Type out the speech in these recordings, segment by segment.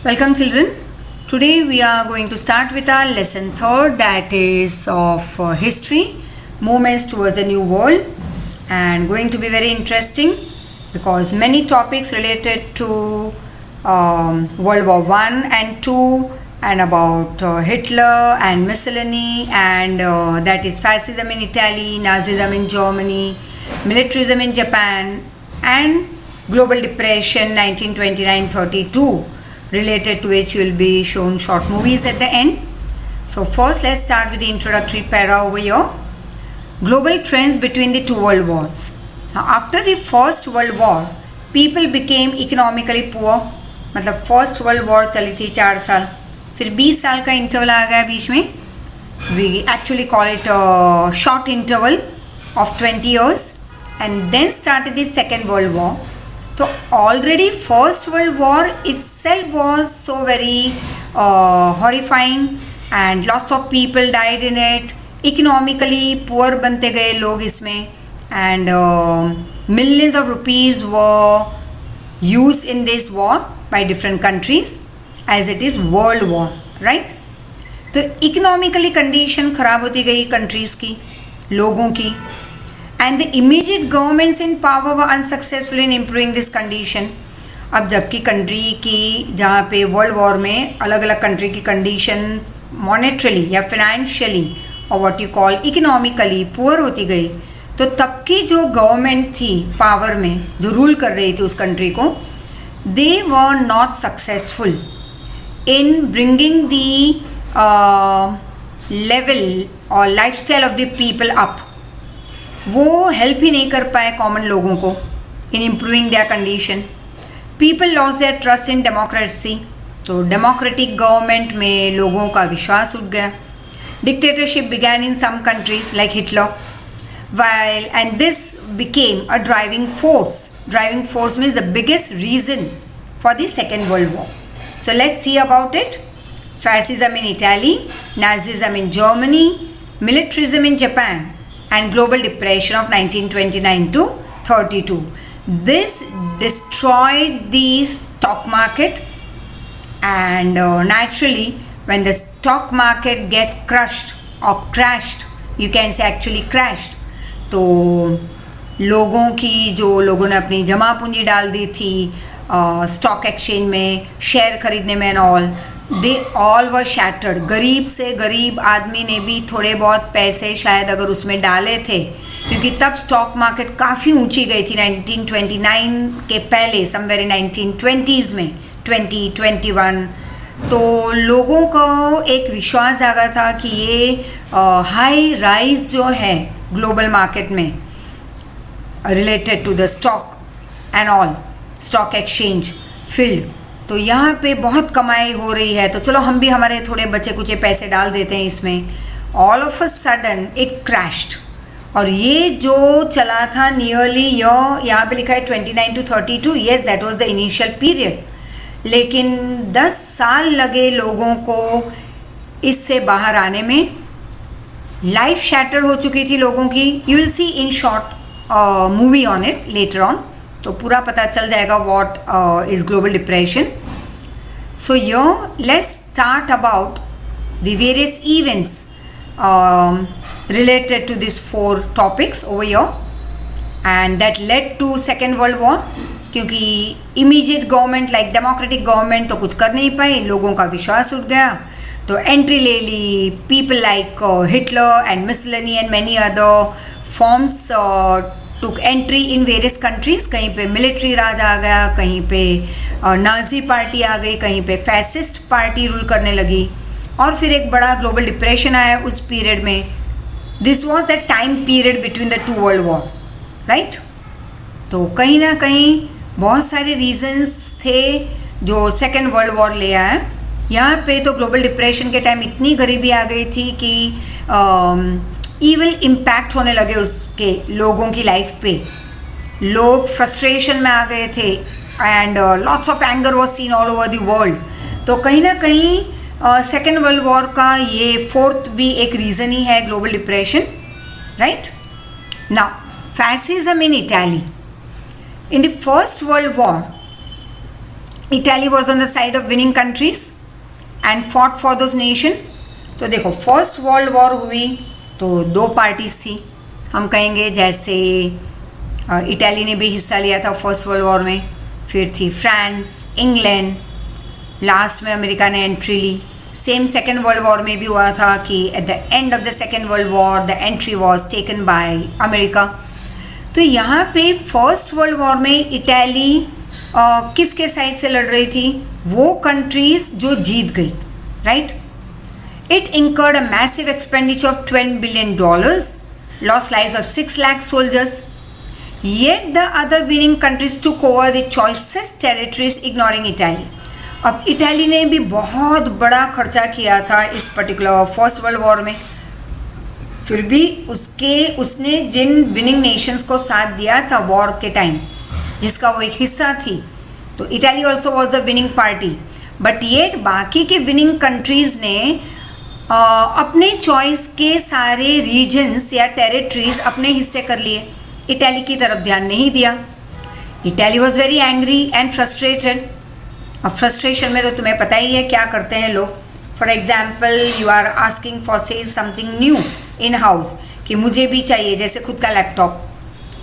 Welcome children. Today we are going to start with our lesson third, that is of history, movements towards the new world, and going to be very interesting because many topics related to World War One and Two and about Hitler and Mussolini and that is fascism in Italy, Nazism in Germany, militarism in Japan and global depression 1929-32, related to which will be shown short movies at the end. So first let's start with the introductory para over here. Global trends between the two world wars. Now after the first world war, people became economically poor. मतलब first world war चली थी 4 साल, फिर 20 साल का interval आ गया बीच में. We actually call it short interval of 20 years and then started the second world war. तो already first world war itself was so very horrifying and lots of people died in it. Economically poor बनते गए लोग इसमें and millions of rupees were used in this war by different countries as it is world war, right? तो economically condition ख़राब होती गई countries की, लोगों की, and the immediate governments in power were unsuccessful in improving this condition. अब जबकि country की जहाँ पे वर्ल्ड वॉर में अलग अलग कंट्री की कंडीशन मॉनेटरली या फिनेंशियली और what you call economically poor होती गई, तो तब की जो गवर्नमेंट थी पावर में, जो रूल कर रही थी उस कंट्री को, they were not successful in bringing the level or lifestyle of the people up. वो हेल्प ही नहीं कर पाए कॉमन लोगों को in improving their condition. People loss their trust in democracy. तो डेमोक्रेटिक गवर्नमेंट में लोगों का विश्वास उठ गया. Dictatorship began in some countries like Hitler, while and this became a driving force. Driving force means the biggest reason for the Second World War. So let's see about it. Fascism in Italy, Nazism in Germany, militarism in Japan, and global depression of 1929 to 32. This destroyed the stock market, and naturally when the stock market gets crushed or crashed, you can say actually crashed, तो लोगों की जो लोगों ने अपनी जमा पूंजी डाल दी थी स्टॉक एक्सचेंज में, शेयर खरीदने में and all, they all were shattered. गरीब से गरीब आदमी ने भी थोड़े बहुत पैसे शायद अगर उसमें डाले थे, क्योंकि तब स्टॉक मार्केट काफ़ी ऊंची गई थी 1929 के पहले, समवेयर इन 1920s में, 2021. तो लोगों को एक विश्वास जागा था कि ये हाई राइज जो है ग्लोबल मार्केट में related to the stock and all, stock exchange field, तो यहाँ पे बहुत कमाई हो रही है, तो चलो हम भी हमारे थोड़े बचे कुचे पैसे डाल देते हैं इसमें. All of a sudden it crashed. और ये जो चला था नियरली यहाँ पे लिखा है 29 to 32, yes that was the initial period, लेकिन 10 साल लगे लोगों को इससे बाहर आने में. लाइफ शैटर हो चुकी थी लोगों की. You will see in short movie on it later on, तो पूरा पता चल जाएगा what is global depression. So let's start about the various events related to these 4 topics over here and that led to second world war. क्योंकि immediate government like democratic government तो कुछ कर नहीं पाई, लोगों का विश्वास उठ गया, तो एंट्री ले ली. People like Hitler and Mussolini and many other forms took entry in various countries. कहीं पे मिलिट्री राज आ गया, कहीं पे नाजी पार्टी आ गई, कहीं पे फैसिस्ट पार्टी रूल करने लगी, और फिर एक बड़ा ग्लोबल डिप्रेशन आया उस पीरियड में. This was the time period between the 2 world war, right? तो कहीं ना कहीं बहुत सारे रीजंस थे जो सेकेंड वर्ल्ड वॉर ले आया. यहाँ पे तो ग्लोबल डिप्रेशन के टाइम इतनी गरीबी आ गई थी कि ईविल इम्पैक्ट होने लगे उसके लोगों की लाइफ पे. लोग फ्रस्ट्रेशन में आ गए थे and lots of anger was seen all over the world. तो कहीं ना कहीं सेकेंड वर्ल्ड वॉर का ये 4th भी एक रीज़न ही है, global depression, right? Now fascism in Italy. In the First World War, Italy was on the side of winning countries and fought for those nation. तो देखो फर्स्ट वर्ल्ड वॉर हुई तो दो पार्टीज थी. हम कहेंगे जैसे इटाली ने भी हिस्सा लिया था फर्स्ट वर्ल्ड वॉर में, फिर थी फ्रांस, इंग्लैंड, लास्ट में अमेरिका ने एंट्री ली. सेम सेकेंड वर्ल्ड वॉर में भी हुआ था कि at the end of the second world war the entry was taken by America. तो यहाँ पे फर्स्ट वर्ल्ड वॉर में इटाली किसके साइड से लड़ रही थी? वो कंट्रीज जो जीत गई, right. It incurred a massive expenditure of $12 billion, lost lives of 6 lakh soldiers. Yet the other winning countries took over the choicest territories, ignoring Italy. अब इटाली ने भी बहुत बड़ा खर्चा किया था इस पर्टिकुलर फर्स्ट वर्ल्ड वॉर में, फिर भी उसने जिन विनिंग नेशंस को साथ दिया था वॉर के टाइम, जिसका वो एक हिस्सा थी, तो Italy also was a winning party. But yet बाकी के विनिंग कंट्रीज़ ने अपने चॉइस के सारे रीजन्स या टेरिटरीज अपने हिस्से कर लिए, इटाली की तरफ ध्यान नहीं दिया. Italy was very angry and frustrated. अब फ्रस्ट्रेशन में तो तुम्हें पता ही है क्या करते हैं लोग. For example you are asking for say something new in house, कि मुझे भी चाहिए जैसे खुद का laptop,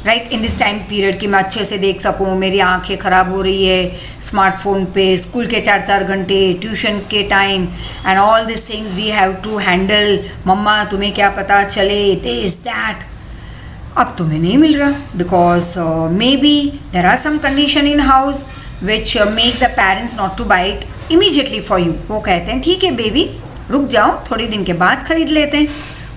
right, in this time period कि मैं अच्छे से देख सकूँ, मेरी आंखें ख़राब हो रही है स्मार्टफोन पे, स्कूल के 4-4 घंटे, ट्यूशन के time and all this things we have to handle. मम्मा तुम्हें क्या पता चले, दिस दैट. अब तुम्हें नहीं मिल रहा because maybe there are some condition in house which make the parents not to buy it immediately for you. वो कहते हैं ठीक है बेबी रुक जाओ, थोड़ी दिन के बाद खरीद लेते हैं.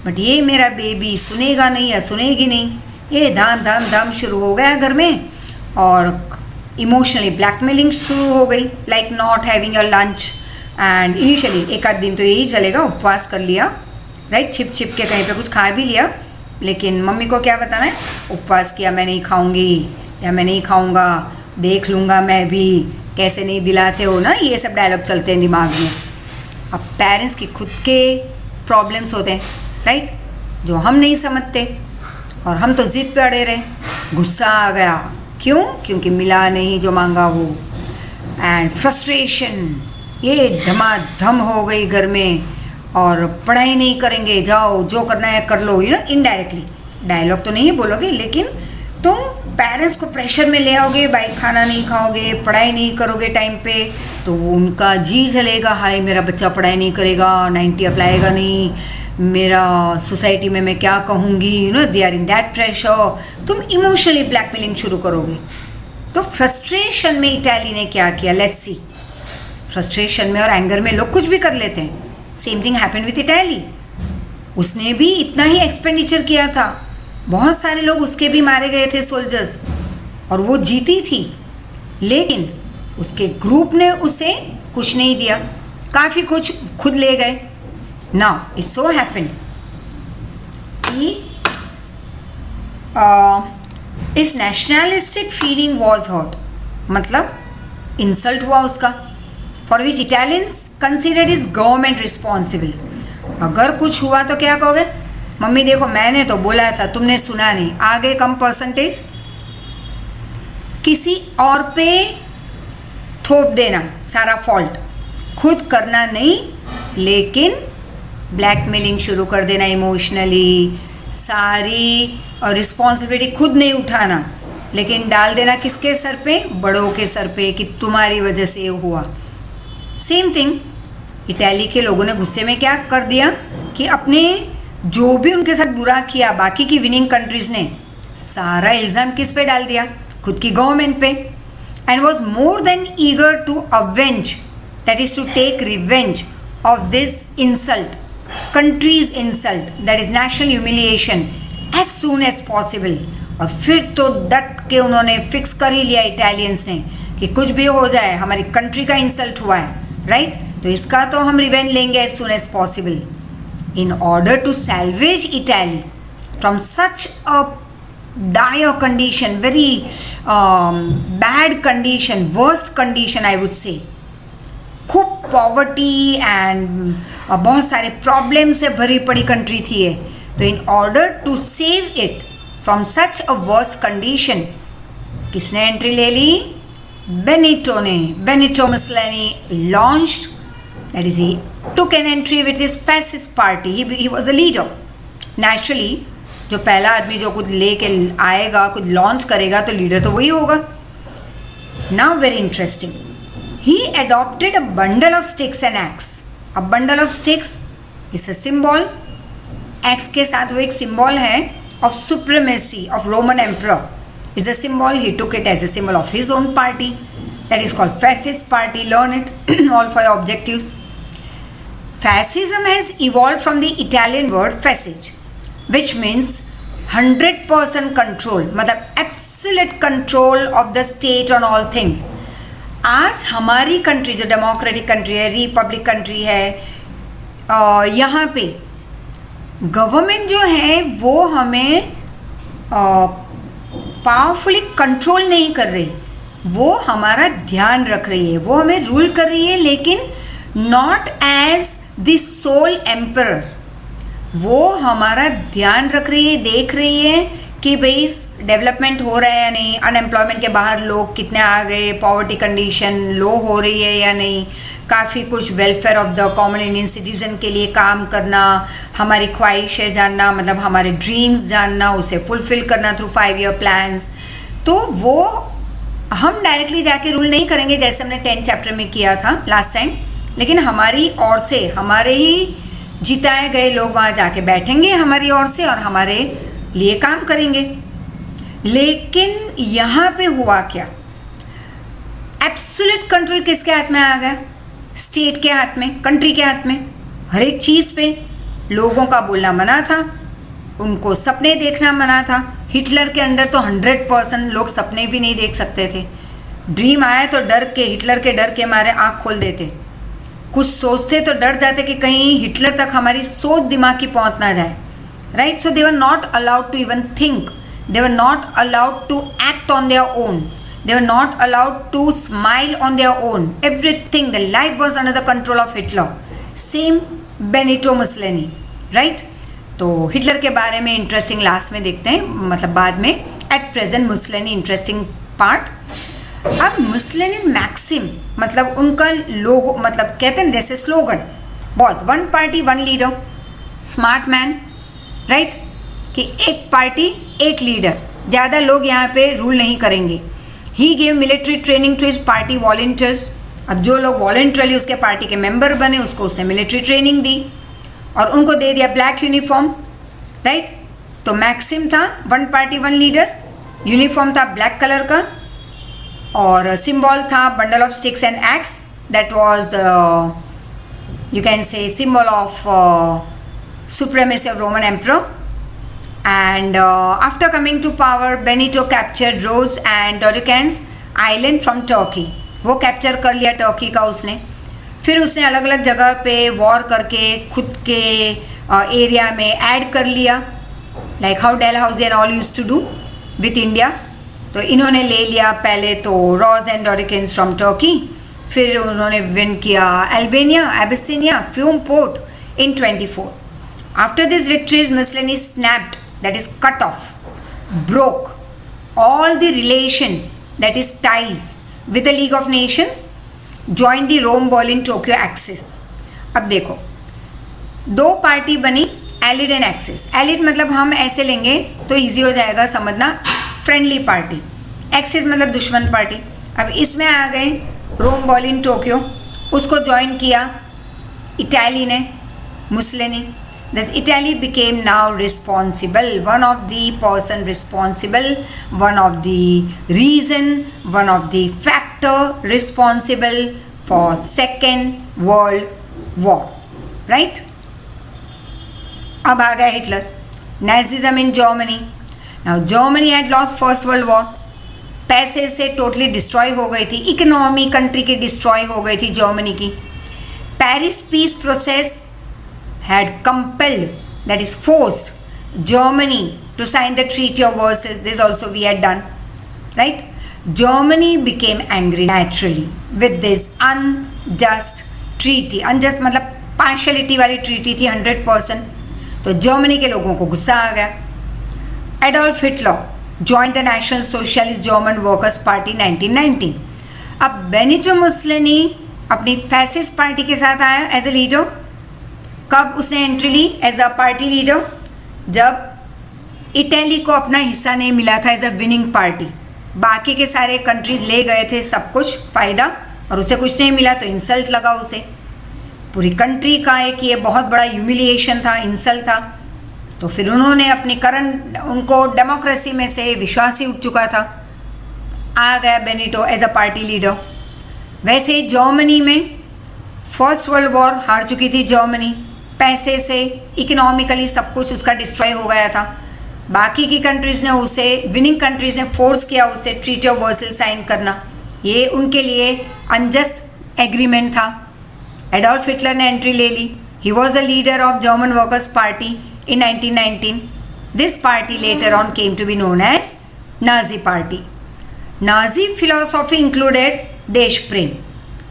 बट ये मेरा बेबी सुनेगा नहीं या सुनेगी नहीं, ये धाम धाम धाम शुरू हो गया घर में, और इमोशनली ब्लैकमेलिंग शुरू हो गई, like not having your lunch. And initially एक आध दिन तो यही चलेगा, उपवास कर लिया, राइट, छिप छिप के कहीं पे कुछ खा भी लिया, लेकिन मम्मी को क्या बताना है, उपवास किया, मैं नहीं खाऊंगी या मैं नहीं खाऊंगा, देख लूँगा मैं भी, कैसे नहीं दिलाते हो ना, ये सब डायलॉग चलते हैं दिमाग में. अब पेरेंट्स की खुद के प्रॉब्लम्स होते हैं, राइट, जो हम नहीं समझते, और हम तो ज़िद पे अड़े रहे, गुस्सा आ गया, क्यों? क्योंकि मिला नहीं जो मांगा वो. एंड फ्रस्ट्रेशन ये धमाधम हो गई घर में, और पढ़ाई नहीं करेंगे, जाओ जो करना है कर लो, यू नो, इनडायरेक्टली डायलॉग तो नहीं बोलोगे, लेकिन तुम पेरेंट्स को प्रेशर में ले आओगे, भाई खाना नहीं खाओगे, पढ़ाई नहीं करोगे टाइम पे, तो उनका जी जलेगा, हाय मेरा बच्चा पढ़ाई नहीं करेगा, 90 अप्लाएगा नहीं, मेरा सोसाइटी में मैं क्या कहूँगी, you know, they are in that pressure. तुम इमोशनली ब्लैकमेलिंग शुरू करोगे. तो फ्रस्ट्रेशन में इटाली ने क्या किया, लेट्स सी. फ्रस्ट्रेशन में और एंगर में लोग कुछ भी कर लेते हैं. Same thing happened with Italy. उसने भी इतना ही एक्सपेंडिचर किया था, बहुत सारे लोग उसके भी मारे गए थे सोल्जर्स, और वो जीती थी, लेकिन उसके ग्रुप ने उसे कुछ नहीं दिया, काफ़ी कुछ खुद ले गए. नाउ इट सो हैपेंड कि इस नेशनलिस्टिक फीलिंग वॉज हर्ट, मतलब इंसल्ट हुआ उसका, for which Italians considered is government responsible. अगर कुछ हुआ तो क्या कहोगे, मम्मी देखो मैंने तो बोला था, तुमने सुना नहीं, आगे कम परसेंटेज, किसी और पे थोप देना सारा फॉल्ट, खुद करना नहीं, लेकिन ब्लैकमेलिंग शुरू कर देना इमोशनली, सारी रिस्पॉन्सिबिलिटी खुद नहीं उठाना, लेकिन डाल देना किसके सर पे, बड़ों के सर पे, कि तुम्हारी वजह से ये हुआ. सेम थिंग इटाली के लोगों ने गुस्से में क्या कर दिया कि अपने जो भी उनके साथ बुरा किया बाकी की विनिंग कंट्रीज़ ने, सारा इल्ज़ाम किस पे डाल दिया, खुद की गवर्नमेंट पे. And was more than eager to avenge, that is to take revenge of this insult, country's insult, that is national humiliation, as soon as possible. और फिर तो डट के उन्होंने फिक्स कर ही लिया इटालियंस ने कि कुछ भी हो जाए, हमारी कंट्री का इंसल्ट हुआ है, राइट, तो इसका तो हम रिवेंज लेंगे as soon as possible. In order to salvage Italy from such a dire condition, very bad condition, worst condition I would say, खूब पॉवर्टी एंड बहुत सारे प्रॉब्लम से भरी पड़ी कंट्री थी ये. तो in order to save it from such a worst condition, किसने एंट्री ले ली, Benito Mussolini launched, that is, he took an entry with his fascist party. He was the leader. Naturally, जो पहला आदमी जो कुछ लेके आएगा, कुछ लॉन्च करेगा, तो लीडर तो वही होगा. Now very interesting. He adopted a bundle of sticks and axe. A bundle of sticks is a symbol. Axe के साथ वो एक symbol है of supremacy of Roman emperor. Is a symbol. He took it as a symbol of his own party. That is called fascist party. Learn it all for your objectives. Fascism has evolved from the Italian word facige, which means 100% control, मतलब absolute control of the state on all things. आज हमारी country जो democratic country है, Republic country है, यहाँ पे government जो है वो हमें पावरफुली कंट्रोल नहीं कर रही, वो हमारा ध्यान रख रही है, वो हमें रूल कर रही है, लेकिन not as the sole emperor. वो हमारा ध्यान रख रही है, देख रही है कि भाई डेवलपमेंट हो रहा है या नहीं, अनएम्प्लॉयमेंट के बाहर लोग कितने आ गए, पॉवर्टी कंडीशन लो हो रही है या नहीं, काफ़ी कुछ welfare of the common Indian citizen के लिए काम करना, हमारी ख्वाहिशें जानना, मतलब हमारे ड्रीम्स जानना, उसे फुलफ़िल करना थ्रू 5 ईयर प्लान्स. तो वो हम डायरेक्टली जाके रूल नहीं करेंगे जैसे हमने 10th चैप्टर में किया था लास्ट टाइम, लेकिन हमारी ओर से, हमारे ही जिताए गए लोग वहाँ जाके बैठेंगे हमारी ओर से और हमारे लिए काम करेंगे. लेकिन यहाँ पे हुआ क्या? एब्सोल्यूट कंट्रोल किसके हाथ में आ गया? स्टेट के हाथ में, कंट्री के हाथ में. हर एक चीज़ पे लोगों का बोलना मना था, उनको सपने देखना मना था. हिटलर के अंदर तो 100% लोग सपने भी नहीं देख सकते थे. ड्रीम आए तो डर के, हिटलर के डर के मारे आँख खोल देते. कुछ सोचते तो डर जाते कि कहीं हिटलर तक हमारी सोच दिमाग की पहुंच ना जाए. Right? So they were not allowed to even think, they were not allowed to act on their own, they were not allowed to smile on their own. Everything, the life was under the control of Hitler. Same Benito Mussolini. Right? तो Hitler के बारे में interesting last में देखते हैं, मतलब बाद में. At present Mussolini interesting part. अब मुसलिनीज मैक्सिम, मतलब उनका लोगो, मतलब कहते हैं जैसे slogan boss, one party one leader, smart man. Right? कि एक पार्टी एक लीडर, ज़्यादा लोग यहाँ पे रूल नहीं करेंगे. He gave military training to his party volunteers. अब जो लोग वॉलेंटरली उसके पार्टी के मेंबर बने, उसको उसने मिलिट्री ट्रेनिंग दी और उनको दे दिया ब्लैक यूनिफॉर्म. राइट? तो मैक्सिम था one party one leader, uniform था ब्लैक कलर का, और सिंबल था bundle of sticks and x. That was the, you can say, symbol of supremacy of Roman emperor. And after coming to power, Benito captured Rhodes and Dodecans Island from Turkey. वो capture कर लिया Turkey का उसने. फिर उसने अलग अलग जगह पे वॉर करके खुद के एरिया में ऐड कर लिया, like how Dalhousie and all used to do with India. तो इन्होंने ले लिया पहले तो Rhodes and Dodecanese from Turkey, फिर उन्होंने विन किया Albania, Abyssinia, Fiume port in 24. After these victories, Mussolini snapped, that is cut off, broke all the relations, that is ties, with the League of Nations, joined the Rome, Berlin, Tokyo axis. अब देखो, दो party बनी, एलिड and axis. एलिड मतलब हम ऐसे लेंगे तो easy हो जाएगा समझना, फ्रेंडली पार्टी. एक्सिस मतलब दुश्मन पार्टी. अब इसमें आ गए रोम, बर्लिन, टोक्यो, उसको ज्वाइन किया इटाली ने, Mussolini. Thus Italy became now responsible, one of the person responsible, one of the reason, one of the factor responsible for Second World War. Right? अब आ गया Hitler. Nazism in Germany. Now Germany had lost First World War. पैसे से totally destroy हो गई थी, economy country की destroy हो गई थी जर्मनी की. Paris peace process had compelled, that is forced, Germany to sign the treaty of Versailles. This also we had done. Right? Germany became angry naturally with this unjust treaty. Unjust मतलब partiality वाली treaty थी 100%. तो Germany के लोगों को गुस्सा आ गया. Adolf Hitler joined the National Socialist German Workers' Party 1919. अब बेनिटो मुसोलिनी अपनी फैसिस्ट पार्टी के साथ आया एज ए लीडर। कब उसने एंट्री ली एज अ पार्टी लीडर? जब इटली को अपना हिस्सा नहीं मिला था एज अ विनिंग पार्टी। बाकी के सारे कंट्रीज ले गए थे सब कुछ फ़ायदा और उसे कुछ नहीं मिला, तो इंसल्ट लगा उसे। पूरी कंट्री का एक ये बहुत बड़ा ह्यूमिलिएशन था, इंसल्ट था। तो फिर उन्होंने अपनी उनको डेमोक्रेसी में से विश्वास ही उठ चुका था, आ गया Benito as a party leader. वैसे ही जर्मनी में फर्स्ट वर्ल्ड वॉर हार चुकी थी जर्मनी, पैसे से इकोनॉमिकली सब कुछ उसका डिस्ट्रॉय हो गया था। बाकी की कंट्रीज़ ने उसे, विनिंग कंट्रीज़ ने फोर्स किया उसे ट्रीटी ऑफ वर्साइल्स साइन करना। ये उनके लिए अनजस्ट एग्रीमेंट था। एडोल्फ हिटलर ने एंट्री ले ली। He was the leader of German workers party in 1919. This party later on came to be known as Nazi party. Nazi philosophy included देश प्रेम,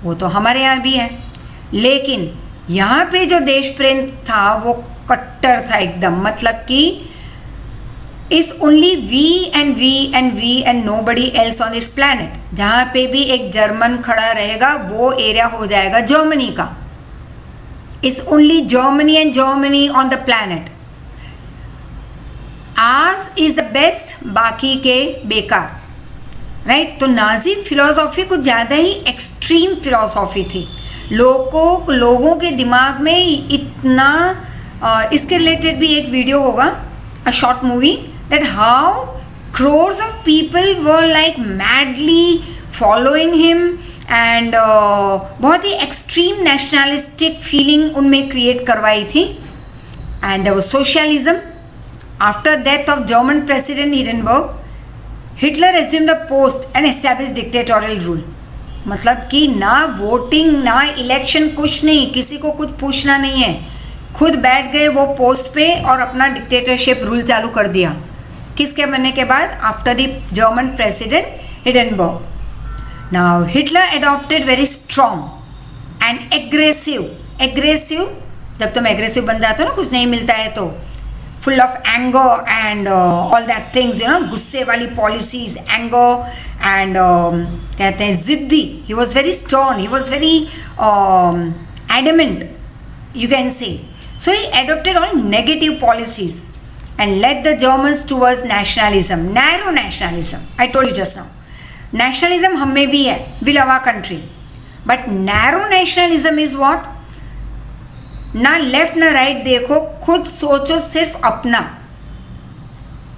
वो तो हमारे यहाँ भी है, लेकिन यहाँ पे जो देश प्रेम था वो कट्टर था एकदम। मतलब कि इस only we and we and we and nobody else on this planet. जहाँ पे भी एक जर्मन खड़ा रहेगा वो एरिया हो जाएगा जर्मनी का। इस only Germany and Germany on the planet. आज इज द बेस्ट, बाकी के बेकार, राइट। तो नाजी फिलोसॉफी कुछ ज़्यादा ही एक्सट्रीम फिलोसॉफी थी। लोगों के दिमाग में इतना इसके रिलेटेड भी एक वीडियो होगा, a short movie, that how crores of people were like madly following him and बहुत ही एक्सट्रीम नेशनलिस्टिक फीलिंग उनमें क्रिएट करवाई थी। And there was socialism. After death of German president Hindenburg, Hitler assumed the post and established dictatorial rule। मतलब कि ना voting ना election, कुछ नहीं, किसी को कुछ पूछना नहीं है, खुद बैठ गए वो पोस्ट पे और अपना डिक्टेटरशिप रूल चालू कर दिया। किसके बनने के बाद? After the German president Hindenburg. Now Hitler adopted very strong and aggressive, जब तुम एग्रेसिव बन जाते हो ना, कुछ नहीं मिलता है तो, full of anger and all that things, you know, गुस्से वाली पॉलिसीज, एंगर एंड कहते हैं जिद्दी। He was very stern, he was very adamant, you can say. So he adopted all negative policies and led the Germans towards nationalism, narrow nationalism. I told you just now. Nationalism हम में भी है, we love our country. But narrow nationalism is what? ना left ना right देखो, खुद सोचो सिर्फ अपना,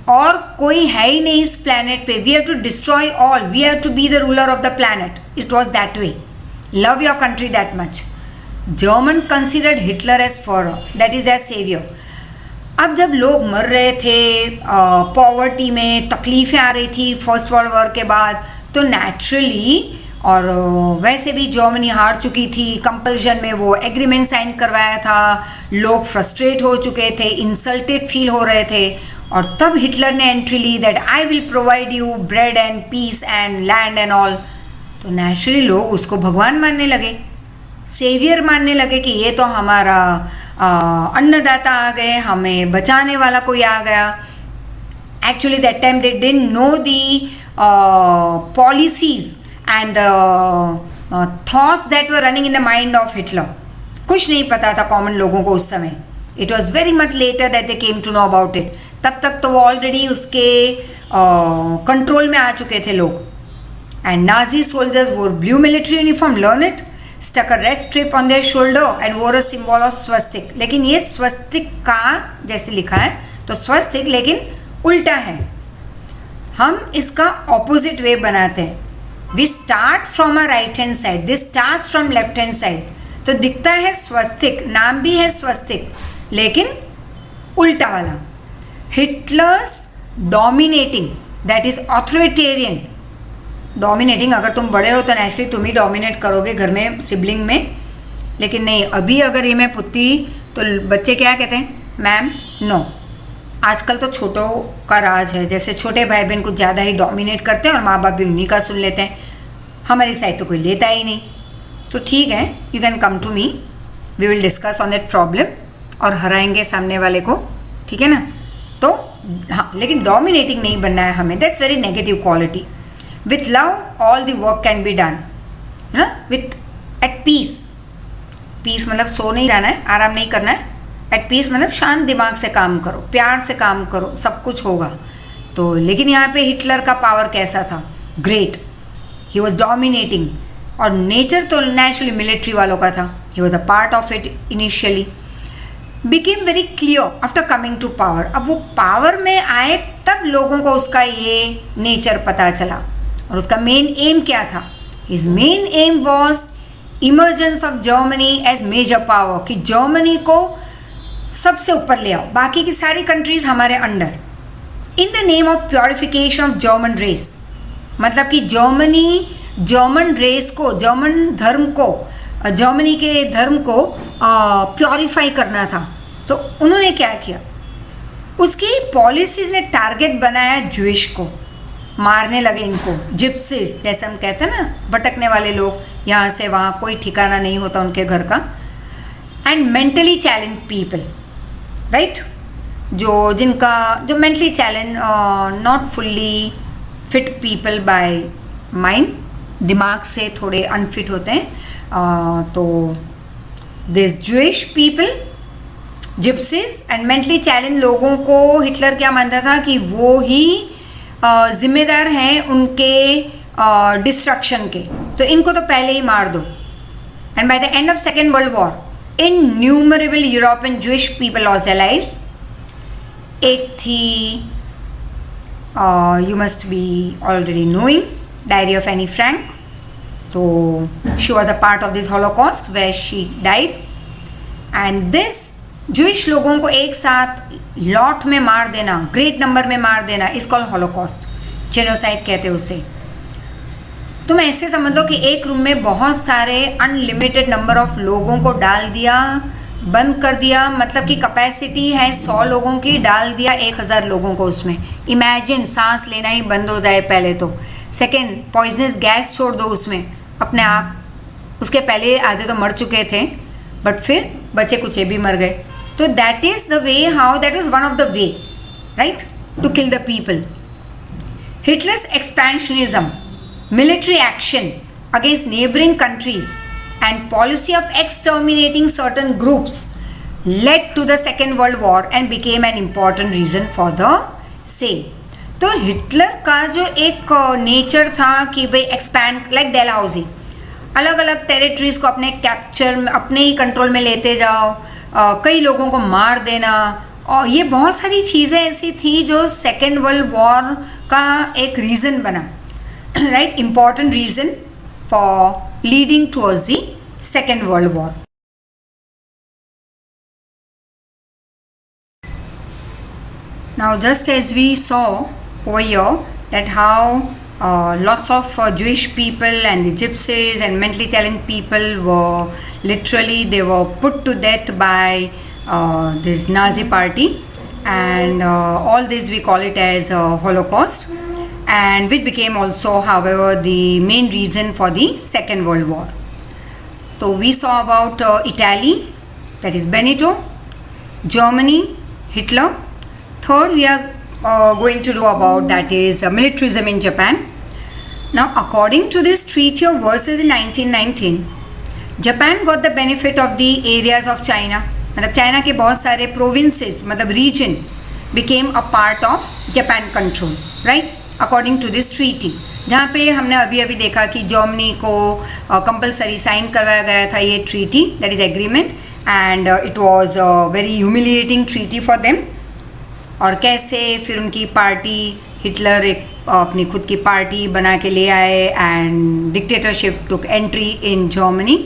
और कोई है ही नहीं इस प्लैनेट पे। We have to destroy all. We have to be the ruler of the planet. It was that way. Love your country that much. German considered Hitler as Fuhrer, that is that saviour. अब जब लोग मर रहे थे, poverty में तकलीफ़ें आ रही थी फर्स्ट वर्ल्ड वॉर के बाद, तो नेचुरली, और वैसे भी जर्मनी हार चुकी थी, कंपल्शन में वो एग्रीमेंट साइन करवाया था, लोग फ्रस्ट्रेट हो चुके थे, इंसल्टेड फील हो रहे थे, और तब हिटलर ने एंट्री ली that I will provide you bread and peace and land and all. तो नेचुरली लोग उसको भगवान मानने लगे, सेवियर मानने लगे कि ये तो हमारा अन्नदाता आ गए, हमें बचाने वाला कोई आ गया। Actually that time they didn't know the policies and thoughts that were running in the mind of Hitler. कुछ नहीं पता था कॉमन लोगों को उस समय। It was very much later that they came to know about it. तब तक तो वो ऑलरेडी उसके कंट्रोल में आ चुके थे लोग। एंड नाजी सोल्जर्स वोर blue military uniform, learn it, stuck a red strip on their shoulder and wore a symbol of swastik। लेकिन ये स्वस्तिक का जैसे लिखा है तो स्वस्तिक, लेकिन उल्टा है। हम इसका ऑपोजिट वे बनाते हैं। We start from a right hand side, this starts from left hand side. तो दिखता है स्वस्तिक, नाम भी है स्वस्तिक, लेकिन उल्टा वाला। Hitler's dominating, that is authoritarian. Dominating, अगर तुम बड़े हो तो नेचुरली तुम ही डोमिनेट करोगे घर में, सिबलिंग में, लेकिन नहीं, अभी अगर ये मैं पुत्ती तो बच्चे क्या कहते हैं? Ma'am, no. आजकल तो छोटों का राज है, जैसे छोटे भाई बहन कुछ ज़्यादा ही डोमिनेट करते हैं और माँ बाप भी उन्हीं का सुन लेते हैं। हमारी साइड तो कोई लेता ही नहीं। तो ठीक है, you can come to me, we will discuss on that problem, और हराएंगे सामने वाले को, ठीक है ना। तो हाँ, लेकिन डोमिनेटिंग नहीं बनना है हमें, that's very negative quality. With love, all the work can be done. है ना, विथ एट पीस. पीस मतलब सो नहीं जाना है, आराम नहीं करना है. एट पीस मतलब शांत दिमाग से काम करो, प्यार से काम करो, सब कुछ होगा. तो लेकिन यहाँ पे हिटलर का पावर कैसा था? ग्रेट. He was dominating. और नेचर तो नेचुरली मिलिट्री वालों का था. He was a part of it initially. Became very clear after coming to power. अब वो पावर में आए तब लोगों को उसका ये नेचर पता चला. और उसका मेन एम क्या था? His main aim was emergence of Germany as major power. कि जर्मनी को सबसे ऊपर ले आओ, बाकी की सारी कंट्रीज हमारे under. In the name of purification of German race. मतलब कि जर्मन रेस को, जर्मन धर्म को, जर्मनी के धर्म को प्योरीफाई करना था. तो उन्होंने क्या किया? उसकी पॉलिसीज ने टारगेट बनाया ज्यूइश को. मारने लगे इनको, जिप्सीज जैसे हम कहते हैं ना, भटकने वाले लोग, यहाँ से वहाँ, कोई ठिकाना नहीं होता उनके घर का. And mentally challenge people, right, जो mentally challenge, not fully fit people by mind, दिमाग से थोड़े अनफिट होते हैं. तो this Jewish people, gypsies and mentally challenge लोगों को हिटलर क्या मानता था कि वो ही जिम्मेदार हैं उनके डिस्ट्रक्शन के. तो इनको तो पहले ही मार दो. And by the end of second world war innumerable European Jewish people lost their lives. एक थी, you must be already knowing, Diary of Anne Frank. तो she was a part of this Holocaust where she died. And this Jewish लोगों को एक साथ lot में मार देना, ग्रेट नंबर में मार देना, इज कॉल्ड हॉलोकॉस्ट. जेनोसाइड कहते हैं उसे. तुम ऐसे समझ लो कि एक रूम में बहुत सारे अनलिमिटेड नंबर ऑफ लोगों को डाल दिया, बंद कर दिया. मतलब कि कैपेसिटी है 100 लोगों की, डाल दिया 1000 लोगों को उसमें. इमेजिन, सांस लेना ही बंद हो जाए पहले तो. सेकेंड, पॉइजनस गैस छोड़ दो उसमें अपने आप. उसके पहले आधे तो मर चुके थे, बट फिर बचे कुचे भी मर गए. तो that is the way how, that is one of the way, right, to kill the people. Hitler's expansionism, military action against neighboring countries and policy of exterminating certain groups led to the Second World War and became an important reason for the same. तो Hitler का जो एक nature था कि भाई expand, like Dalhousie, अलग अलग territories को अपने कैप्चर, अपने ही कंट्रोल में लेते जाओ, कई लोगों को मार देना. और ये बहुत सारी चीज़ें ऐसी थी जो सेकेंड वर्ल्ड वॉर का एक रीज़न बना. Right, important reason for leading towards the Second World War. Now, just as we saw over here that how lots of Jewish people and the gypsies and mentally challenged people were literally, they were put to death by this Nazi party, and all this we call it as Holocaust. And which became also, however, the main reason for the Second World War. So we saw about Italy, that is Benito, Germany, Hitler. Third, we are going to do about, that is militarism in Japan. Now, according to this Treaty of Versailles in 1919, Japan got the benefit of the areas of China. मतलब China के बहुत सारे provinces, मतलब region, became a part of Japan control, right? According to this treaty, जहाँ पे हमने अभी अभी देखा कि जर्मनी को कंपलसरी साइन करवाया गया था ये treaty, that is agreement. And it was a very humiliating treaty for them. और कैसे फिर उनकी पार्टी, हिटलर एक अपनी खुद की पार्टी बना के ले आए, and dictatorship took entry in Germany.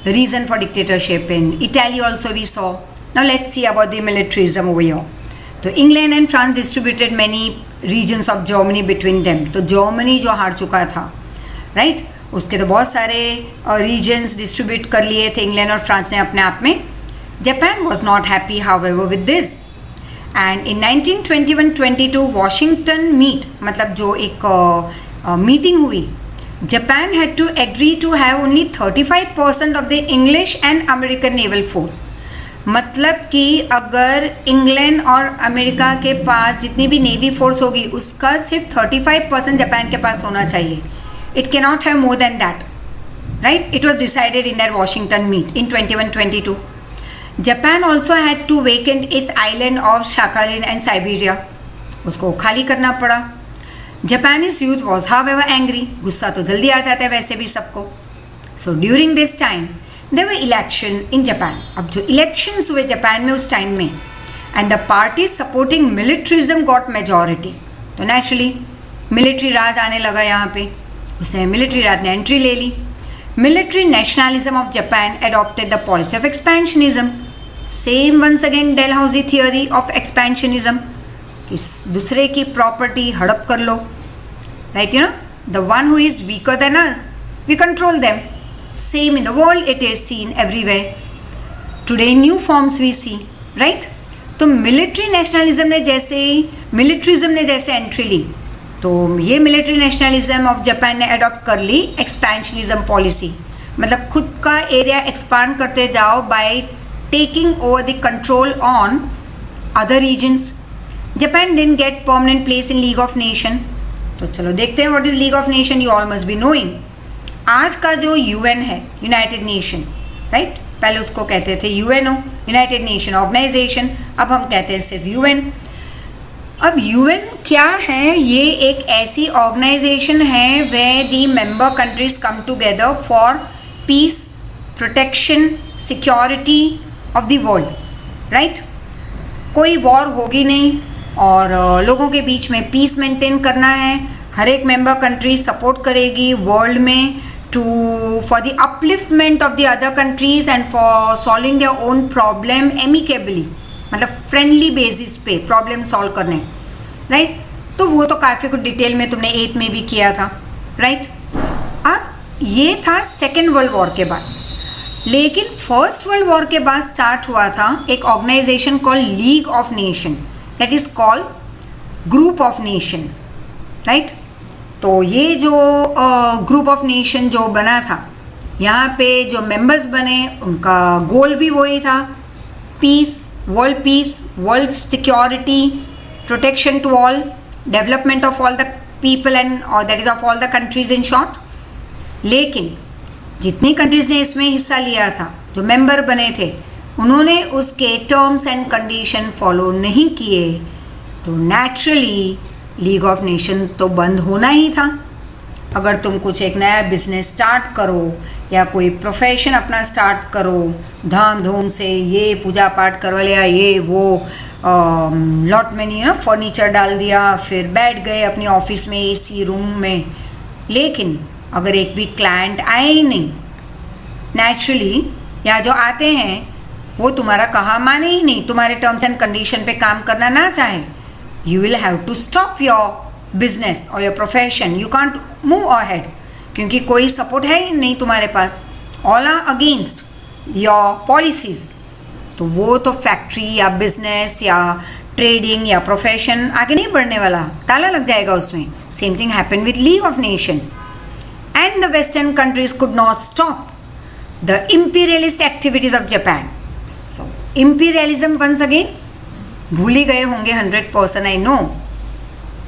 Reason for dictatorship in Italy also we saw. Now let's see about the militarism over here. तो England and France distributed many regions of Germany between them. तो Germany जो हार चुका था, right, उसके तो बहुत सारे रीजन्स डिस्ट्रीब्यूट कर लिए थे इंग्लैंड और फ्रांस ने अपने आप में. Japan was not happy however with this. And in 1921-22 Washington meet, मतलब जो एक मीटिंग हुई, Japan had to agree to have only 35% of the English and American naval force. मतलब कि अगर इंग्लैंड और अमेरिका के पास जितनी भी नेवी फोर्स होगी उसका सिर्फ 35% जापान के पास होना चाहिए. It cannot have more than that. right? It was decided in their Washington meet in 2122. Japan also had to vacate its island of Sakhalin and Siberia. उसको खाली करना पड़ा. Japanese youth was however angry. गुस्सा तो जल्दी आ जाता है वैसे भी सबको. So during this time there were elections in Japan. अब जो elections हुए जापान में उस टाइम में, and the parties supporting militarism got majority. तो naturally military राज आने लगा यहाँ पे. उसने military राज ने entry ले ली. Military nationalism of Japan adopted the policy of expansionism. Same once again Dalhousie theory of expansionism. कि दूसरे की प्रॉपर्टी हड़प कर लो, right? You know, the one who is weaker than us, we control them. Same in the world it is seen everywhere. Today new forms we see, right? तो military nationalism ने जैसे militarism ने जैसे entry ली, तो ये military nationalism of Japan ने adopt कर ली एक्सपेंशनिज्म पॉलिसी. मतलब खुद का एरिया एक्सपांड करते जाओ by taking over the control on other regions. Japan didn't get permanent place in League of Nation. तो चलो देखते हैं what is League of Nation. You all must be knowing. आज का जो UN है, United Nation, right? पहले उसको कहते थे UNO, United Nation Organization. अब हम कहते हैं सिर्फ UN. अब UN क्या है? ये एक ऐसी ऑर्गेनाइजेशन है where the member countries come together for peace, protection, security of the world, right? कोई वॉर होगी नहीं और लोगों के बीच में पीस मेंटेन करना है. हर एक मेंबर कंट्री सपोर्ट करेगी वर्ल्ड में to for the upliftment of the other countries and for solving their own problem amicably. मतलब फ्रेंडली बेसिस पे प्रॉब्लम सॉल्व करने, राइट? तो वो तो काफ़ी कुछ डिटेल में तुमने 8th में भी किया था, राइट? अब ये था सेकेंड वर्ल्ड वॉर के बाद. लेकिन फर्स्ट वर्ल्ड वॉर के बाद स्टार्ट हुआ था एक organisation call league of nation, that is called group of nation, right? तो ये जो ग्रुप ऑफ नेशन जो बना था, यहाँ पे जो मेंबर्स बने उनका गोल भी वही था, peace, world security, protection to all, development of all the people and that is of all the countries in short. लेकिन जितनी कंट्रीज़ ने इसमें हिस्सा लिया था, जो मेंबर बने थे, उन्होंने उसके टर्म्स एंड कंडीशन फॉलो नहीं किए, तो नेचुरली लीग ऑफ नेशन तो बंद होना ही था. अगर तुम कुछ एक नया बिजनेस स्टार्ट करो या कोई प्रोफेशन अपना स्टार्ट करो, धाम धूम से ये पूजा पाठ करवा लिया, ये वो लॉट में नहीं फर्नीचर डाल दिया, फिर बैठ गए अपनी ऑफिस में एसी रूम में, लेकिन अगर एक भी क्लाइंट आए ही नहीं, नेचुरली या जो आते हैं वो तुम्हारा कहा माने ही नहीं, तुम्हारे टर्म्स एंड कंडीशन पे काम करना ना चाहे, you will have to stop your business और your profession. You can't move ahead क्योंकि कोई सपोर्ट है ही नहीं तुम्हारे पास. All are against your policies. तो वो तो फैक्ट्री या बिजनेस या ट्रेडिंग या प्रोफेशन आगे नहीं बढ़ने वाला, ताला लग जाएगा उसमें. Same thing happen with league of nation. And the Western countries could not stop the imperialist activities of Japan. So, imperialism once again, भूल ही गए होंगे 100%, I know,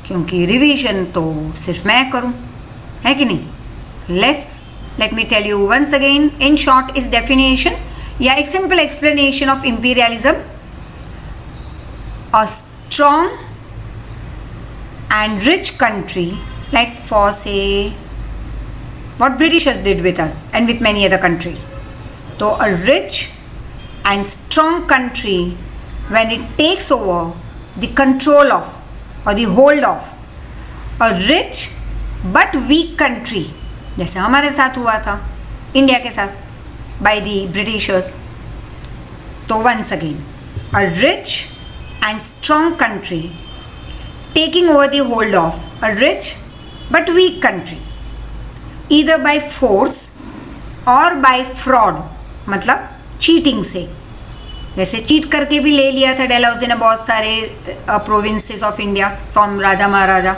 क्योंकि रिविजन तो सिर्फ मैं करूं, है कि नहीं? Let me tell you once again, in short, is definition या एक simple explanation of imperialism. A strong and rich country, like for say what Britishers did with us and with many other countries. So a rich and strong country, when it takes over the control of or the hold of a rich but weak country, जैसे हमारे साथ हुआ था India के साथ by the Britishers. तो once again, a rich and strong country taking over the hold of a rich but weak country, either by force or by fraud, मतलब cheating से. जैसे चीट करके भी ले लिया था डेलहाउसी ने बहुत सारे प्रोविंसेस ऑफ इंडिया फ्रॉम राजा महाराजा.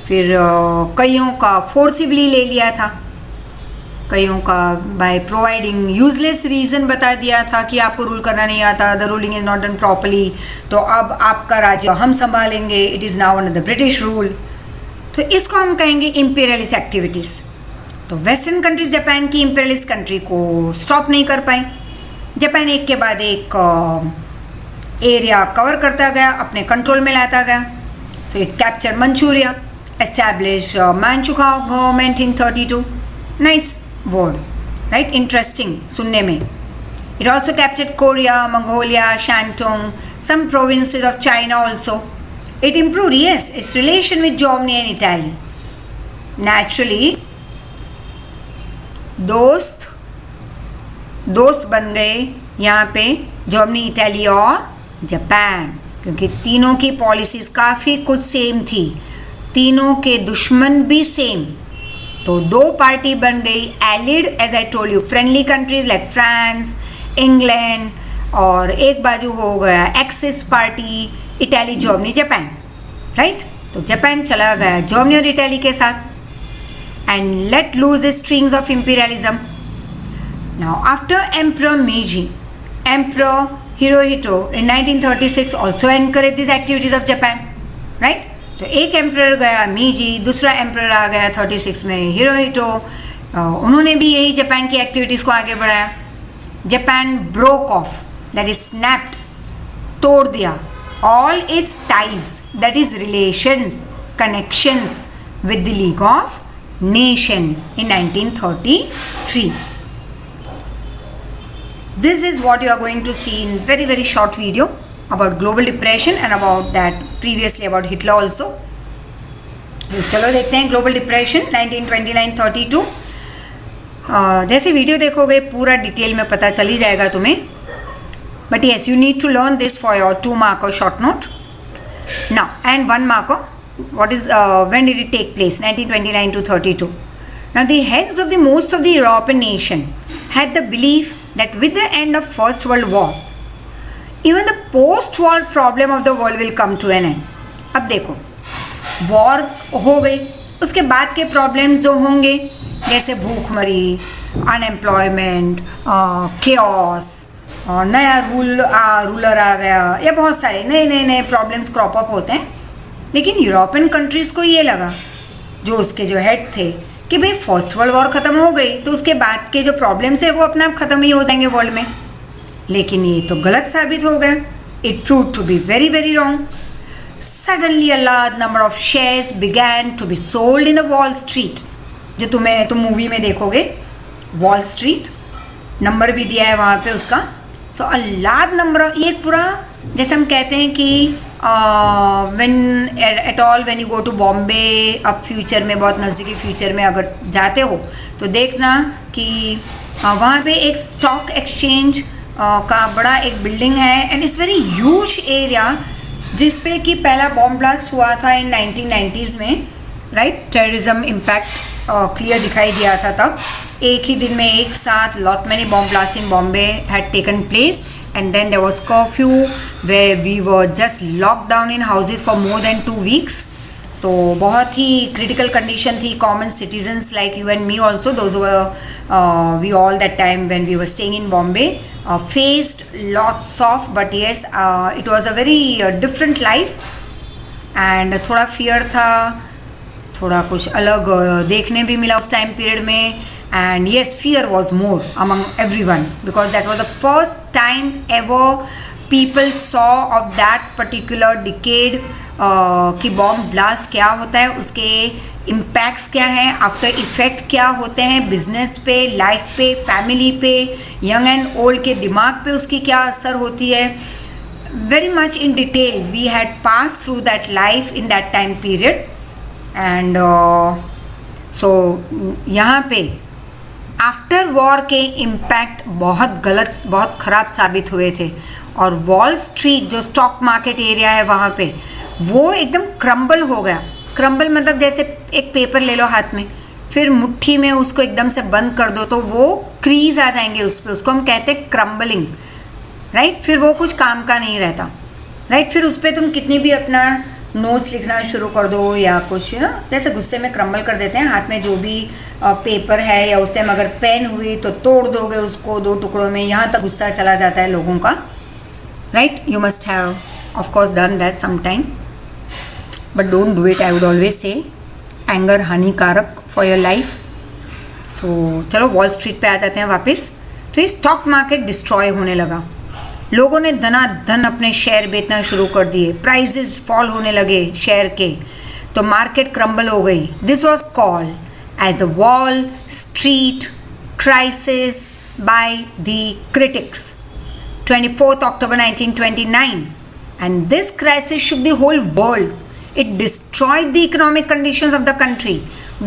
फिर कईयों का फोर्सिबली ले लिया था, कईयों का बाय प्रोवाइडिंग यूजलेस रीज़न बता दिया था कि आपको रूल करना नहीं आता, the ruling is not done properly, तो अब आपका राज्य हम संभालेंगे, it is now under the British rule. तो इसको हम कहेंगे इम्पीरियलिस्ट एक्टिविटीज़. तो वेस्टर्न कंट्रीज जापान की इंपीरियलिस्ट कंट्री को स्टॉप नहीं कर पाई। जापान एक के बाद एक एरिया कवर करता गया, अपने कंट्रोल में लाता गया। So it capture Manchuria, establish Manchukuo government in 32। Nice word, right, interesting सुनने में। It also captured Korea, Mongolia, Shantung, some provinces of China also. It improved, yes, its relation with Germany and Italy. Naturally, दोस्त बन गए यहाँ पे Germany, Italy और Japan, क्योंकि तीनों की पॉलिसीज काफ़ी कुछ सेम थी, तीनों के दुश्मन भी सेम। तो दो पार्टी बन गई allied, as I told you, friendly countries like France, England, और एक बाजू हो गया axis party, Italy, Germany, Japan, right. तो जापान चला गया जर्मनी और इटाली के साथ and let loose the strings of imperialism. Now after emperor Meiji, emperor Hirohito in 1936 also encourage this activities of Japan, right. तो एक एम्परर गया मीजी, दूसरा एम्परर आ गया 36 में हिरोहितो, उन्होंने भी यही जापान की एक्टिविटीज़ को आगे बढ़ाया। Japan broke of, that is snapped, तोड़ दिया all its ties, that is relations, connections with the League of Nation in 1933. This is what you are going to see in very short video about global depression and about that previously about Hitler also. चलो देखते हैं global depression 1929-32। जैसे video देखोगे पूरा detail में पता चल ही जाएगा तुम्हें। But yes, you need to learn this for your 2 marker short note. Now, and 1 marker, what is when did it take place? 1929 to 32. Now, the heads of the most of the European nation had the belief that with the end of First World War, even the post-war problem of the world will come to an end. अब देखो, war हो गई, उसके बाद के problems जो होंगे जैसे भूखमरी, अनएम्प्लॉयमेंट, केओस, और नया रूलर आ गया, या बहुत सारे नए प्रॉब्लम्स क्रॉप अप होते हैं। लेकिन यूरोपियन कंट्रीज़ को ये लगा, जो उसके जो हेड थे, कि भाई फर्स्ट वर्ल्ड वॉर ख़त्म हो गई तो उसके बाद के जो प्रॉब्लम्स है वो अपने आप ख़त्म ही हो जाएंगे वर्ल्ड में। लेकिन ये तो गलत साबित हो गया। It prove to be very wrong. Suddenly a large number of shares began to be sold in the Wall Street, जो तुम मूवी में देखोगे, वॉल स्ट्रीट नंबर भी दिया है वहाँ पे उसका। So a large number of, ये पूरा जैसे हम कहते हैं कि when you go to Bombay, अब फ्यूचर में, बहुत नज़दीकी फ्यूचर में अगर जाते हो तो देखना कि वहाँ पे एक स्टॉक एक्सचेंज का बड़ा एक बिल्डिंग है and it's very huge area, जिस पे कि पहला बॉम्ब ब्लास्ट हुआ था इन 1990s में, राइट। टेररिज्म इम्पैक्ट क्लियर दिखाई दिया था तब। एक ही दिन में एक साथ lot many bomb blast in Bombay had taken place and then there was curfew where we were just lock down in houses for more than 2 weeks। तो बहुत ही क्रिटिकल कंडीशन थी। Common citizens like you and me also, those we all that time when we were staying in Bombay faced lots of, but yes, it was a very different life and थोड़ा fear था, थोड़ा कुछ अलग देखने भी मिला उस टाइम पीरियड में। and yes, fear was more among everyone because that was the first time ever people saw of that particular decade कि बॉम्ब ब्लास्ट क्या होता है, उसके इम्पैक्ट्स क्या हैं, आफ्टर इफ़ेक्ट क्या होते हैं बिजनेस पे, लाइफ पे, फैमिली पे, यंग एंड ओल्ड के दिमाग पे उसकी क्या असर होती है। Very much in detail we had pass through that life in that time period and so यहाँ पे आफ्टर वॉर के इम्पैक्ट बहुत गलत, बहुत ख़राब साबित हुए थे। और वॉल स्ट्रीट जो स्टॉक मार्केट एरिया है वहाँ पे वो एकदम क्रम्बल हो गया। क्रम्बल मतलब जैसे एक पेपर ले लो हाथ में, फिर मुट्ठी में उसको एकदम से बंद कर दो तो वो क्रीज आ जाएंगे उस पर, उसको हम कहते हैं क्रम्बलिंग, राइट। फिर वो कुछ काम का नहीं रहता, राइट। फिर उस पर तुम कितनी भी अपना नोट्स लिखना शुरू कर दो या कुछ ना, जैसे गुस्से में क्रम्बल कर देते हैं हाथ में जो भी पेपर है, या उस टाइम अगर पेन हुई तो तोड़ दोगे उसको 2 टुकड़ों में, यहाँ तक गुस्सा चला जाता है लोगों का, right. You must have of course done that some time, but don't do it. I would always say anger हानिकारक for your life तो चलो वॉल स्ट्रीट पे आ जाते हैं वापस। तो ये स्टॉक मार्केट डिस्ट्रॉय होने लगा, लोगों ने धनाधन अपने शेयर बेचना शुरू कर दिए, प्राइजेस फॉल होने लगे शेयर के, तो मार्केट क्रम्बल हो गई। This was called as the Wall Street crisis by the critics 24th October 1929, and this crisis shook the whole world. It destroyed the economic conditions of the country.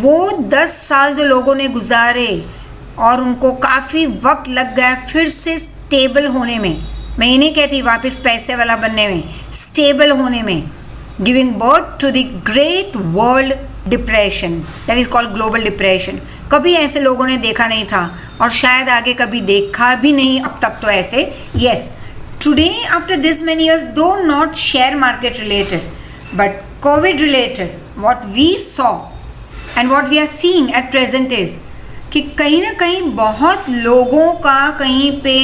वो 10 साल जो लोगों ने गुजारे और उनको काफ़ी वक्त लग गया फिर से स्टेबल होने में, मैं ये नहीं कहती वापस पैसे वाला बनने में, स्टेबल होने में, giving birth to the great world depression that is called global depression. कभी ऐसे लोगों ने देखा नहीं था और शायद आगे कभी देखा भी नहीं अब तक तो ऐसे। Yes, today after this many years, though not share market related but covid related, what we saw and what we are seeing at present is कि कहीं ना कहीं बहुत लोगों का कहीं पे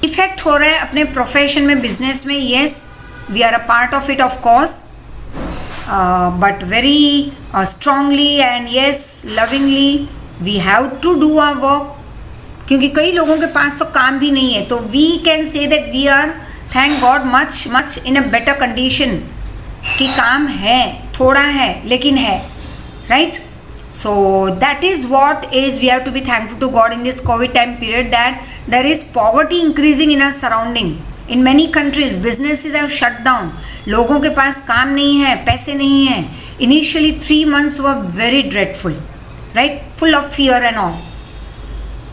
इफेक्ट हो रहा है अपने प्रोफेशन में, बिजनेस में। Yes, we are a part of it of course, but very strongly and yes lovingly we have to do our work, क्योंकि कई लोगों के पास तो काम भी नहीं है, तो we can say that we are thank God much in a better condition कि काम है, थोड़ा है लेकिन है, right? So that is what is we have to be thankful to God in this COVID time period, that there is poverty increasing in our surrounding. In many countries, businesses have shut down. लोगों के पास काम नहीं है, पैसे नहीं है. Initially 3 months were very dreadful, right? Full of fear and all.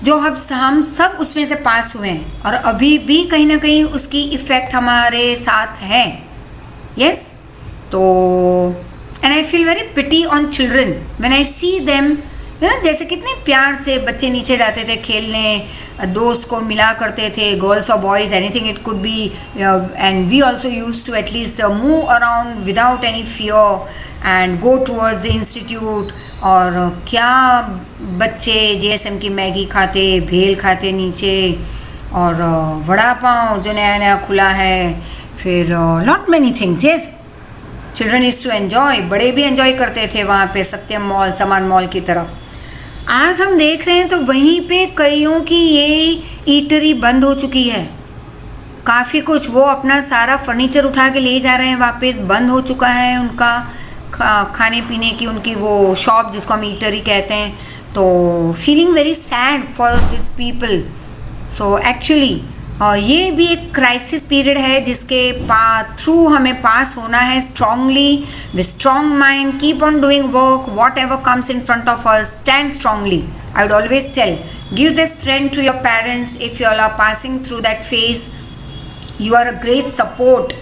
जो हम सब उसमें से पास हुए हैं और अभी भी कहीं ना कहीं उसकी इफ़ेक्ट हमारे साथ है. Yes? तो and I feel very pity on children when I see them. जैसे कितने प्यार से बच्चे नीचे जाते थे खेलने, दोस्त को मिला करते थे, गर्ल्स और boys, anything it could be, and we also use to at least move around without any fear and go towards the institute. और क्या बच्चे JSM की मैगी खाते, भेल खाते नीचे, और वड़ा पाव जो नया नया खुला है, फिर not many things. Yes, children is to enjoy, बड़े भी एन्जॉय करते थे वहाँ पे सत्यम मॉल, समान मॉल की तरफ. आज हम देख रहे हैं तो वहीं पे कईयों की ये ईटरी बंद हो चुकी है. काफ़ी कुछ वो अपना सारा फर्नीचर उठा के ले जा रहे हैं वापस, बंद हो चुका है उनका खाने पीने की उनकी वो शॉप जिसको हम ईटरी कहते हैं. तो feeling very sad for this people. So actually ये भी एक क्राइसिस पीरियड है जिसके थ्रू हमें पास होना है strongly, with strong mind, keep on doing work, whatever comes in front of us, stand strongly. I would always tell, give the strength to your parents if you are passing through that phase. You are a great support.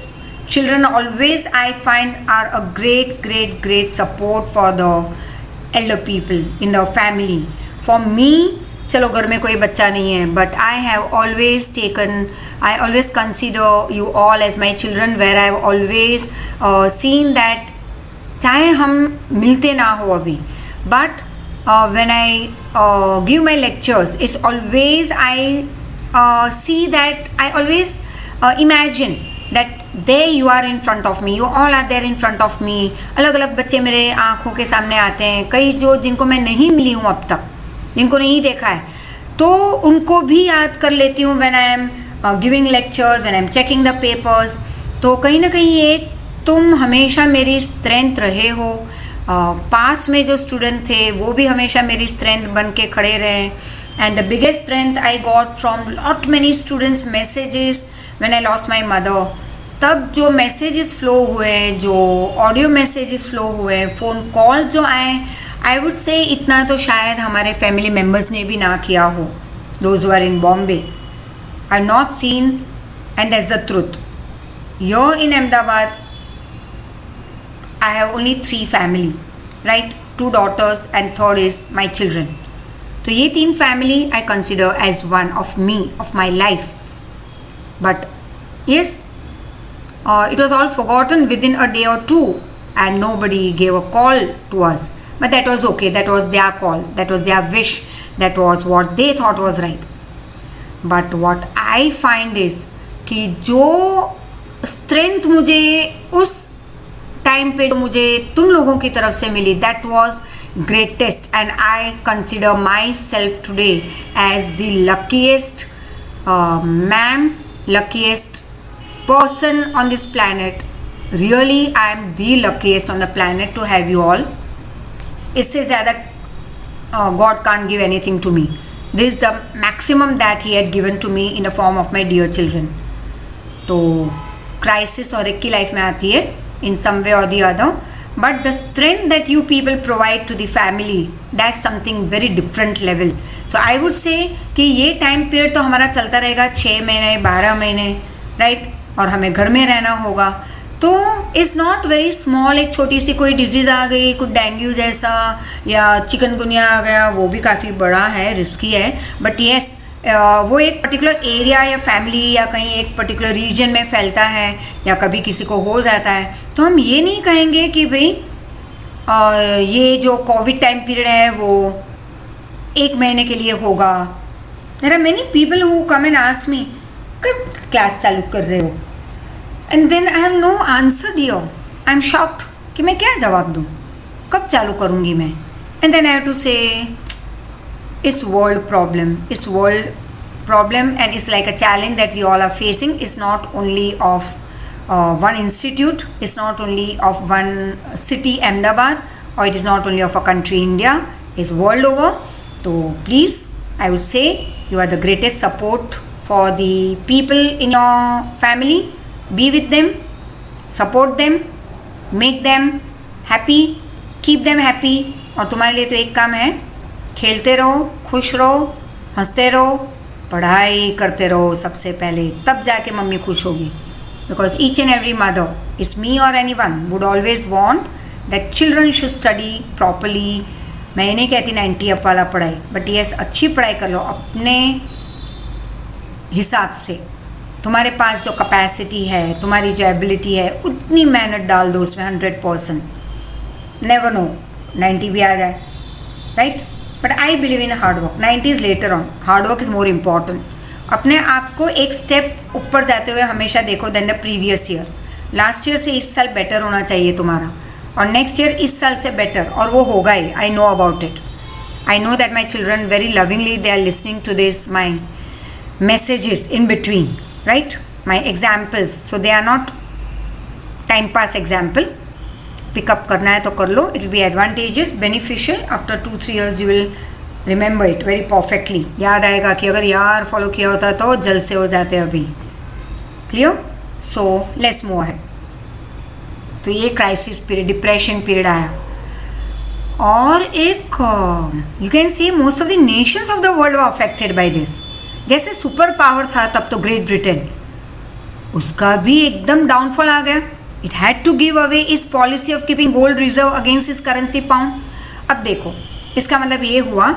Children always, I find, are a great support for the elder people in the family. For me, चलो घर में कोई बच्चा नहीं है, but I have always consider you all as my children, where I have always seen that चाहे हम मिलते ना हो अभी, but when I give my lectures, it's always I see that I always imagine that there you are in front of me, you all are there in front of me. अलग अलग बच्चे मेरे आँखों के सामने आते हैं, कई जिनको मैं नहीं मिली हूँ अब तक, जिनको नहीं देखा है, तो उनको भी याद कर लेती हूँ when I am giving lectures, when I am checking the papers. तो कहीं ना कहीं एक तुम हमेशा मेरी स्ट्रेंथ रहे हो. पास में जो स्टूडेंट थे वो भी हमेशा मेरी स्ट्रेंथ बन के खड़े रहे. And the biggest strength I got from lot many students messages when I lost my mother. तब जो मैसेजेस फ्लो हुए, जो ऑडियो मैसेजेस फ्लो हुए, फ़ोन कॉल्स जो आए, आई वुड से इतना तो शायद हमारे फैमिली मेम्बर्स ने भी ना किया हो. Those who are in Bombay I not seen, and that's the truth. Here in Ahmedabad I have only 3 family, right? 2 daughters and third is my children. तो ये 3 family I consider as one of me, of my life. But yes, it was all forgotten within a day or 2 and nobody gave a call to us. But that was okay, that was their call, that was their wish, that was what they thought was right. But what I find is कि जो strength मुझे उस time पे जो मुझे तुम लोगों की तरफ से मिली, that was greatest, and I consider myself today as the luckiest luckiest person on this planet. Really, I am the luckiest on the planet to have you all. इससे ज़्यादा God can't give anything to me. This is the maximum that He had given to me in the form of my dear children. तो crisis और एक की life में आती है in some way or the other, but the strength that you people provide to the family, that's something very different level. So I would say कि ये time period तो हमारा चलता रहेगा 6 महीने 12 महीने, राइट, और हमें घर में रहना होगा. तो इज़ नॉट वेरी स्मॉल. एक छोटी सी कोई डिजीज़ आ गई, कुछ डेंगू जैसा या चिकनगुनिया आ गया, वो भी काफ़ी बड़ा है, रिस्की है. बट येस, वो एक पर्टिकुलर एरिया या फैमिली या कहीं एक पर्टिकुलर रीजन में फैलता है या कभी किसी को हो जाता है, तो हम ये नहीं कहेंगे कि भाई ये जो कोविड टाइम पीरियड है वो 1 महीने के लिए होगा. There are many people who come and ask me, कब क्लास चालू कर रहे हो? And then I have no answer dear. I am shocked कि मैं क्या जवाब दूँ, कब चालू करूँगी मैं. And then I have to say it's world problem, and it's like a challenge that we all are facing. It's not only of one institute, it's not only of one city Ahmedabad, or it is not only of a country India, it's world over. So please, I would say you are the greatest support for the people in your family. Be with them, support them, make them happy, keep them happy. और तुम्हारे लिए तो एक काम है, खेलते रहो, खुश रहो, हंसते रहो, पढ़ाई करते रहो सबसे पहले, तब जाके मम्मी खुश होगी. Because each and every mother, it's me और anyone, would always want that children should study properly. मैं ये नहीं कहती 90 अप वाला पढ़ाई, बट येस, अच्छी पढ़ाई कर लो अपने हिसाब से. तुम्हारे पास जो कैपेसिटी है, तुम्हारी जो एबिलिटी है, उतनी मेहनत डाल दो उसमें 100%. नेवर नो, 90 भी आ जाए, right. But I believe in hard work. 90 is later on, hard work is more important. अपने आप को एक स्टेप ऊपर जाते हुए हमेशा देखो then the previous year. Last year से इस साल बेटर होना चाहिए तुम्हारा, और नेक्स्ट ईयर इस साल से बेटर, और वो होगा ही. I know about it. I know that my children very lovingly they are listening to this my messages in between, right, my examples, so they are not time pass example. Pick up करना है तो कर लो. It will be advantageous, beneficial. After 2-3 years you will remember it very perfectly. याद आएगा कि अगर यार follow किया होता तो जल्द से हो जाते अभी. Clear? So let's move ahead. तो ये क्राइसिस पीरियड, डिप्रेशन पीरियड आया, और एक you can see most of the Nations of the world were affected by this. जैसे सुपर पावर था तब तो ग्रेट ब्रिटेन, उसका भी एकदम डाउनफॉल आ गया. It had to give away its policy of keeping gold reserve against its currency pound. अब देखो, इसका मतलब ये हुआ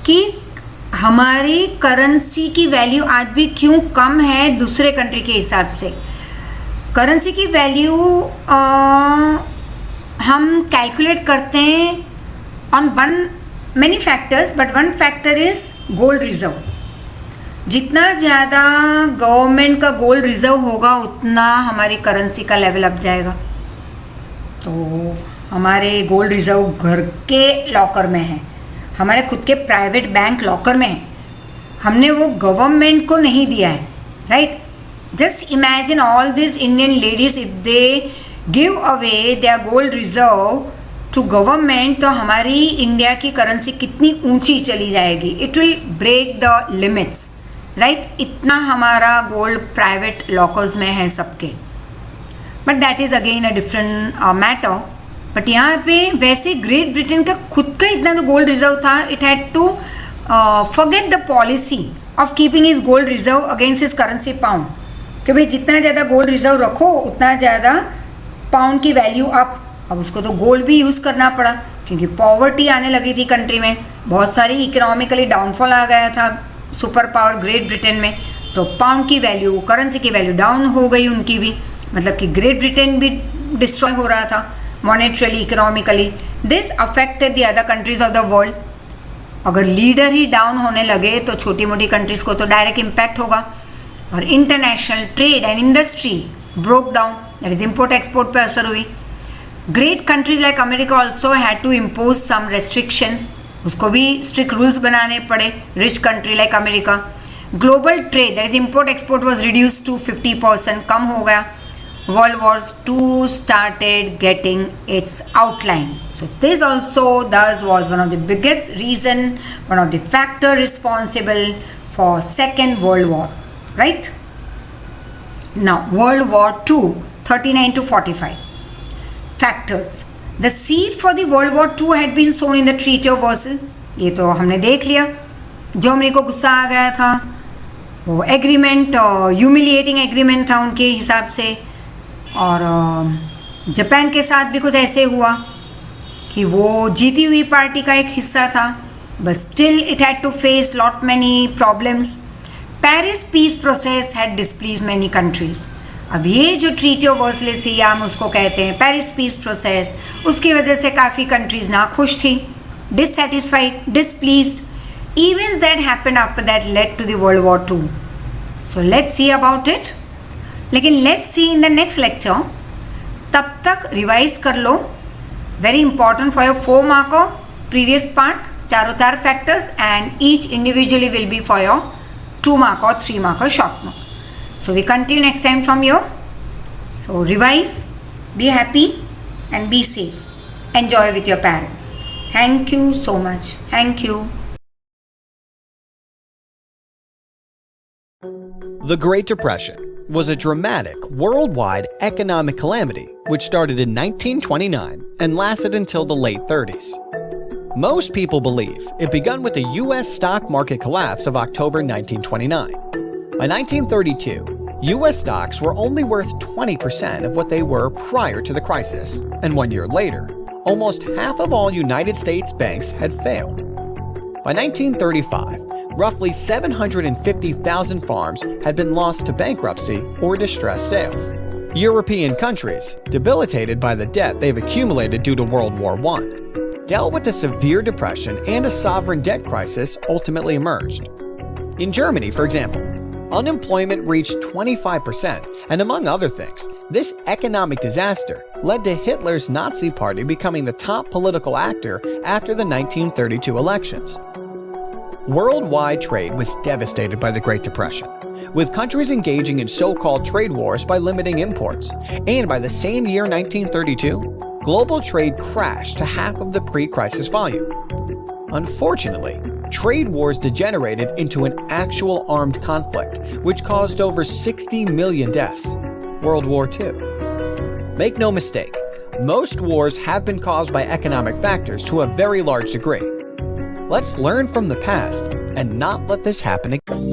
कि हमारी करेंसी की वैल्यू आज भी क्यों कम है दूसरे कंट्री के हिसाब से. करेंसी की वैल्यू हम कैलकुलेट करते हैं on many factors, but one factor is gold reserve. जितना ज़्यादा गवर्नमेंट का गोल्ड रिजर्व होगा उतना हमारी करेंसी का लेवल अप जाएगा. तो हमारे गोल्ड रिजर्व घर के लॉकर में है, हमारे खुद के प्राइवेट बैंक लॉकर में है, हमने वो गवर्नमेंट को नहीं दिया है, right. Just imagine all this Indian ladies, if they give away their gold reserve to government, तो हमारी इंडिया की करेंसी कितनी ऊंची चली जाएगी. It will break the limits, right. इतना हमारा गोल्ड प्राइवेट लॉकर्स में है सबके. But that is again a different matter. But यहाँ पे वैसे ग्रेट ब्रिटेन का खुद का इतना तो गोल्ड रिजर्व था, it had to forget the policy of keeping its gold reserve against its currency pound. कि भाई जितना ज़्यादा गोल्ड रिजर्व रखो उतना ज़्यादा पाउंड की वैल्यू अप. अब उसको तो गोल्ड भी यूज़ करना पड़ा क्योंकि पॉवर्टी आने लगी थी कंट्री में, बहुत सारी इकोनॉमिकली डाउनफॉल आ गया था सुपर पावर ग्रेट ब्रिटेन में. तो पाउंड की वैल्यू, करेंसी की वैल्यू डाउन हो गई उनकी भी, मतलब कि ग्रेट ब्रिटेन भी डिस्ट्रॉय हो रहा था monetarily, economically. This affected the other countries of the world. अगर लीडर ही डाउन होने लगे तो छोटी मोटी कंट्रीज़ को तो डायरेक्ट इम्पैक्ट होगा, और international trade and industry broke down. That is import export पर असर हुई. Great countries like America also had to impose some restrictions. उसको भी strict rules बनाने पड़े. Rich country like America. Global trade, that is import export, was reduced to 50%. कम हो गया. World War II started getting its outline. So this also thus was one of the biggest reason, one of the factor responsible for Second World War. Right? Now World War II, 39 to 45. Factors. The seed for the World War II had been sown in the Treaty of Versailles. ये तो हमने देख लिया. Germany को गुस्सा आ गया था. वो एग्रीमेंट ह्यूमिलिएटिंग एग्रीमेंट था उनके हिसाब से. और जापान के साथ भी कुछ ऐसे हुआ कि वो जीती हुई पार्टी का एक हिस्सा था. But still it had to face lot many problems. Paris peace process had displease many countries. अब ये जो ट्रीटी ऑफ वर्सलेस थी, या हम उसको कहते हैं पेरिस पीस प्रोसेस, उसकी वजह से काफ़ी कंट्रीज ना खुश थी, dissatisfied, displeased. Events that happened after that led to the world war II. So let's see about it. लेकिन let's see in the next lecture. तब तक रिवाइज कर लो. Very important for your 4 marker previous part. चार factors and each individually will be for your 2 marker और 3 marker short note. So we continue next time from here. So revise, be happy and be safe. Enjoy with your parents. Thank you so much. Thank you. The Great Depression was a dramatic worldwide economic calamity which started in 1929 and lasted until the late 30s. Most people believe it began with the U.S. stock market collapse of October 1929. By 1932, U.S. stocks were only worth 20% of what they were prior to the crisis, and 1 year later, almost half of all United States banks had failed. By 1935, roughly 750,000 farms had been lost to bankruptcy or distressed sales. European countries, debilitated by the debt they've accumulated due to World War I, dealt with a severe depression and a sovereign debt crisis ultimately emerged. In Germany, for example, unemployment reached 25%, and among other things, this economic disaster led to Hitler's Nazi Party becoming the top political actor after the 1932 elections. Worldwide trade was devastated by the Great Depression, with countries engaging in so-called trade wars by limiting imports, and by the same year 1932, global trade crashed to half of the pre-crisis volume. Unfortunately, trade wars degenerated into an actual armed conflict, which caused over 60 million deaths. World War II. Make no mistake, most wars have been caused by economic factors to a very large degree. Let's learn from the past and not let this happen again.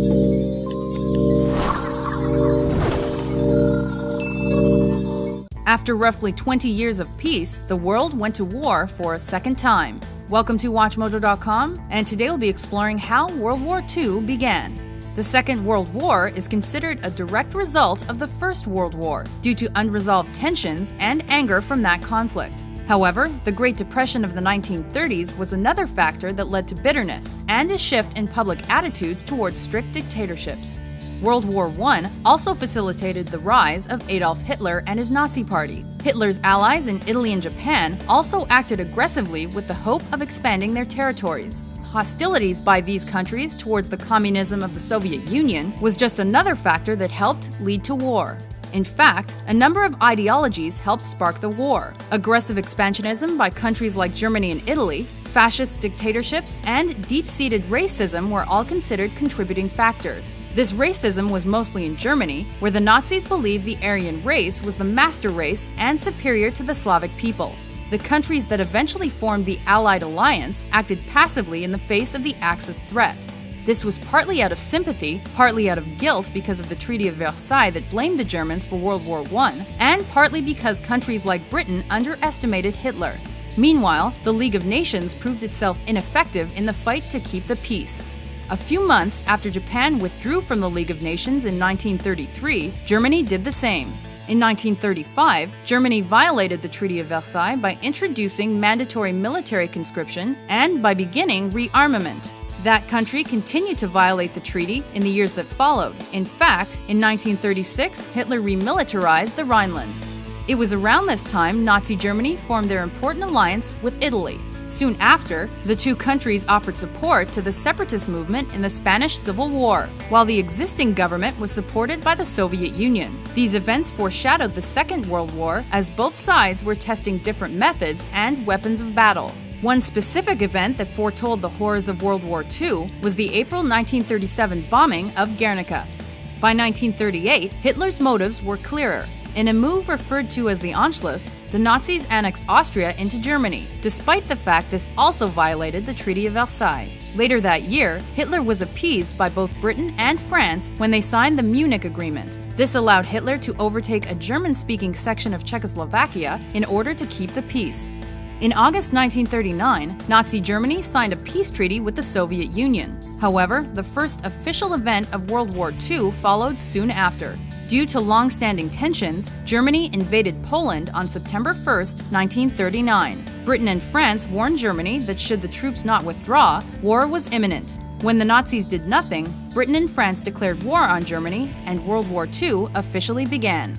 After roughly 20 years of peace, the world went to war for a second time. Welcome to WatchMojo.com, and today we'll be exploring how World War II began. The Second World War is considered a direct result of the First World War due to unresolved tensions and anger from that conflict. However, the Great Depression of the 1930s was another factor that led to bitterness and a shift in public attitudes towards strict dictatorships. World War I also facilitated the rise of Adolf Hitler and his Nazi Party. Hitler's allies in Italy and Japan also acted aggressively with the hope of expanding their territories. Hostilities by these countries towards the communism of the Soviet Union was just another factor that helped lead to war. In fact, a number of ideologies helped spark the war. Aggressive expansionism by countries like Germany and Italy, fascist dictatorships, and deep-seated racism were all considered contributing factors. This racism was mostly in Germany, where the Nazis believed the Aryan race was the master race and superior to the Slavic people. The countries that eventually formed the Allied alliance acted passively in the face of the Axis threat. This was partly out of sympathy, partly out of guilt because of the Treaty of Versailles that blamed the Germans for World War I, and partly because countries like Britain underestimated Hitler. Meanwhile, the League of Nations proved itself ineffective in the fight to keep the peace. A few months after Japan withdrew from the League of Nations in 1933, Germany did the same. In 1935, Germany violated the Treaty of Versailles by introducing mandatory military conscription and by beginning rearmament. That country continued to violate the treaty in the years that followed. In fact, in 1936, Hitler remilitarized the Rhineland. It was around this time Nazi Germany formed their important alliance with Italy. Soon after, the two countries offered support to the separatist movement in the Spanish Civil War, while the existing government was supported by the Soviet Union. These events foreshadowed the Second World War, as both sides were testing different methods and weapons of battle. One specific event that foretold the horrors of World War II was the April 1937 bombing of Guernica. By 1938, Hitler's motives were clearer. In a move referred to as the Anschluss, the Nazis annexed Austria into Germany, despite the fact this also violated the Treaty of Versailles. Later that year, Hitler was appeased by both Britain and France when they signed the Munich Agreement. This allowed Hitler to overtake a German-speaking section of Czechoslovakia in order to keep the peace. In August 1939, Nazi Germany signed a peace treaty with the Soviet Union. However, the first official event of World War II followed soon after. Due to long-standing tensions, Germany invaded Poland on September 1, 1939. Britain and France warned Germany that should the troops not withdraw, war was imminent. When the Nazis did nothing, Britain and France declared war on Germany, and World War II officially began.